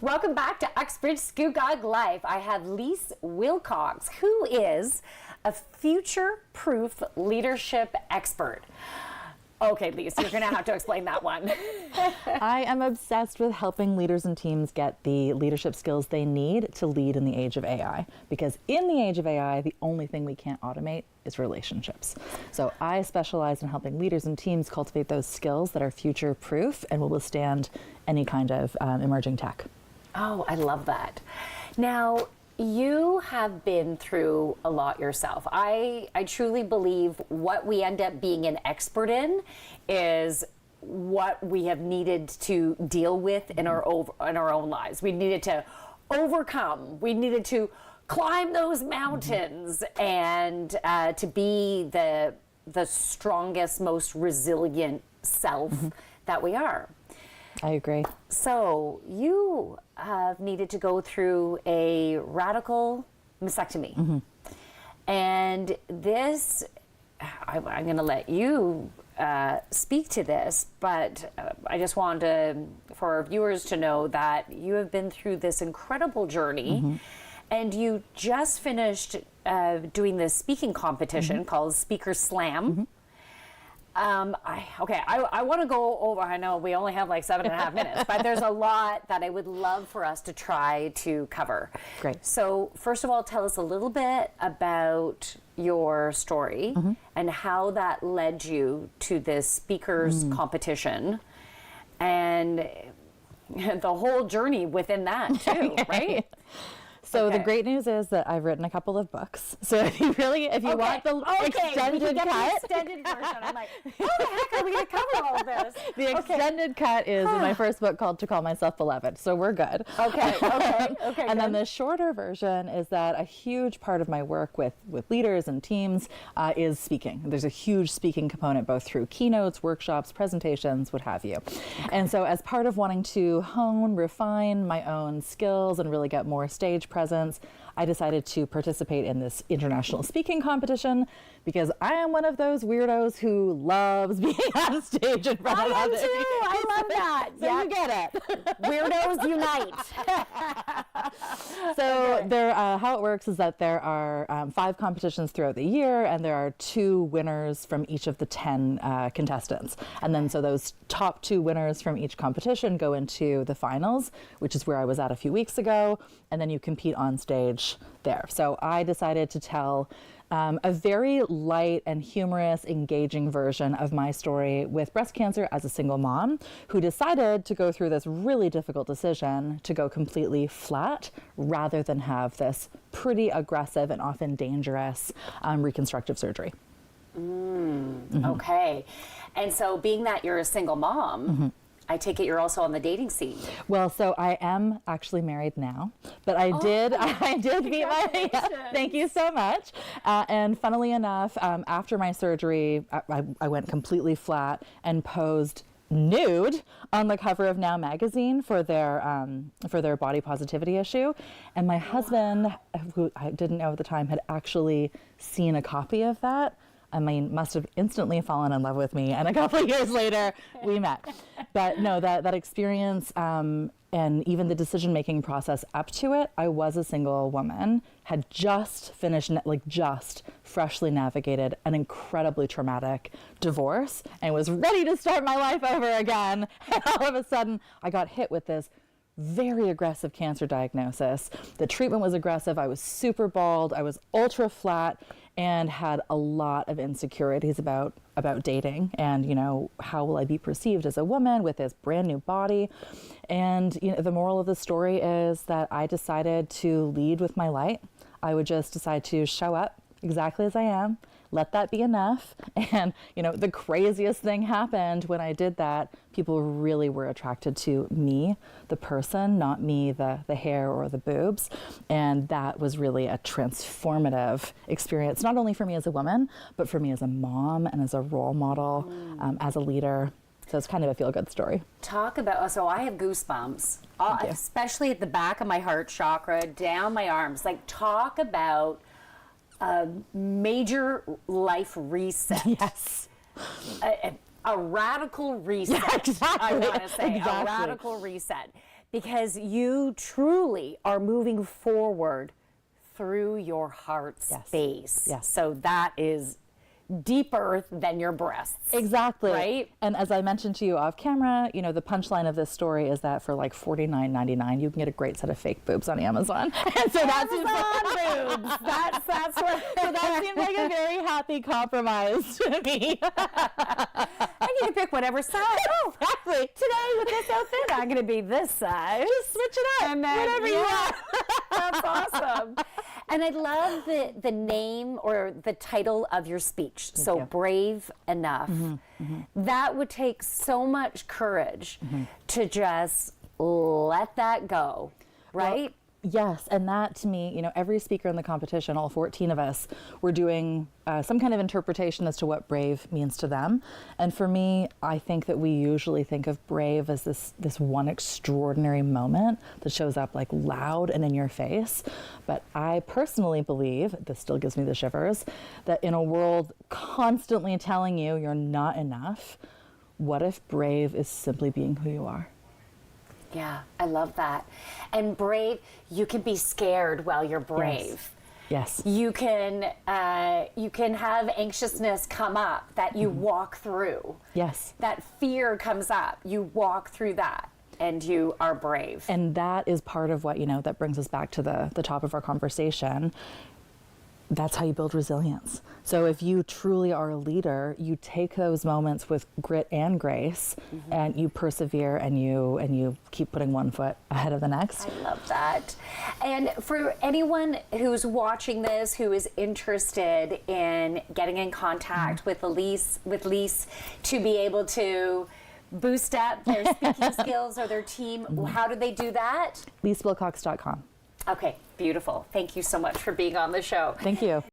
Welcome back to Uxbridge Scugog Life. I have Leisse Wilcox, who is a future-proof leadership expert. Okay, Leisse, you're going to have to explain that one. I am obsessed with helping leaders and teams get the leadership skills they need to lead in the age of AI. Because in the age of AI, the only thing we can't automate is relationships. So I specialize in helping leaders and teams cultivate those skills that are future-proof and will withstand any kind of emerging tech. Oh, I love that. Now, you have been through a lot yourself. I truly believe what we end up being an expert in is what we have needed to deal with in our own lives. We needed to overcome. We needed to climb those mountains and to be the strongest, most resilient self that we are. I agree. So you have needed to go through a radical mastectomy. And this, I'm going to let you speak to this, but I just want for our viewers to know that you have been through this incredible journey, and you just finished doing this speaking competition called Speaker Slam. I want to go over, I know we only have like 7.5 minutes, but there's a lot that I would love for us to try to cover. Great. So first of all, tell us a little bit about your story and how that led you to this speakers competition and the whole journey within that too, right? So the great news is that I've written a couple of books. So if you want the extended cut, extended version. I'm like, how the heck are we going to cover all of this? The extended cut is my first book called To Call Myself Beloved. So we're good. Okay. And then the shorter version is that a huge part of my work with leaders and teams is speaking. There's a huge speaking component both through keynotes, workshops, presentations, what have you. And so as part of wanting to hone, refine my own skills and really get more stage presence, I decided to participate in this international speaking competition because I am one of those weirdos who loves being on stage in front of others. I love that. So you get it. Weirdos unite. So there, how it works is that there are 5 competitions throughout the year, and there are 2 winners from each of the 10 contestants. And then so those top 2 winners from each competition go into the finals, which is where I was at a few weeks ago, and then you compete on stage there. So I decided to tell a very light and humorous, engaging version of my story with breast cancer as a single mom who decided to go through this really difficult decision to go completely flat rather than have this pretty aggressive and often dangerous reconstructive surgery. Okay. And so being that you're a single mom, I take it you're also on the dating scene. Well, so I am actually married now, but I did meet my, thank you so much. And funnily enough, after my surgery, I went completely flat and posed nude on the cover of Now magazine for their body positivity issue. And my husband, who I didn't know at the time, had actually seen a copy of that. I mean, must have instantly fallen in love with me. And a couple of years later, we met. But no, that experience and even the decision-making process up to it, I was a single woman, had just finished, just freshly navigated an incredibly traumatic divorce and was ready to start my life over again. And all of a sudden, I got hit with this very aggressive cancer diagnosis. The treatment was aggressive. I was super bald. I was ultra flat and had a lot of insecurities about dating and, how will I be perceived as a woman with this brand new body? And, the moral of the story is that I decided to lead with my light. I would just decide to show up exactly as I am, let that be enough. And, the craziest thing happened when I did that. People really were attracted to me, the person, not me, the hair or the boobs. And that was really a transformative experience, not only for me as a woman, but for me as a mom and as a role model, as a leader. So it's kind of a feel-good story. Talk about, so I have goosebumps, especially at the back of my heart chakra, down my arms. Like, talk about a major life reset. Yes. A radical reset. Yeah, exactly. I want to say exactly. A radical reset. because you truly are moving forward through your heart space. Yes. So that is deeper than your breasts. Exactly. Right? And as I mentioned to you off camera, you know, the punchline of this story is that for like $49.99, you can get a great set of fake boobs on Amazon. And so that's Amazon boobs. That's what. so that seems like a very happy compromise to me. I need to pick whatever size. Oh, Exactly. today with this outfit, I'm going to be this size. Just switch it up. And then, whatever you want. That's awesome. And I love the name or the title of your speech. So you. brave enough. That would take so much courage to just let that go, right? Yes, and that to me, you know, every speaker in the competition, all 14 of us, were doing some kind of interpretation as to what brave means to them. And for me, I think that we usually think of brave as this one extraordinary moment that shows up like loud and in your face. But I personally believe, this still gives me the shivers, that in a world constantly telling you you're not enough, what if brave is simply being who you are? Yeah, I love that. And brave, you can be scared while you're brave. Yes. You can have anxiousness come up that you walk through. Yes. That fear comes up, you walk through that, and you are brave. And that is part of what, you know, that brings us back to the top of our conversation. That's how you build resilience. So if you truly are a leader, you take those moments with grit and grace, and you persevere, and you keep putting one foot ahead of the next. I love that. And for anyone who's watching this, who is interested in getting in contact with Leisse to be able to boost up their speaking skills or their team, how do they do that? LeisseWilcox.com. Okay, beautiful. Thank you so much for being on the show. Thank you.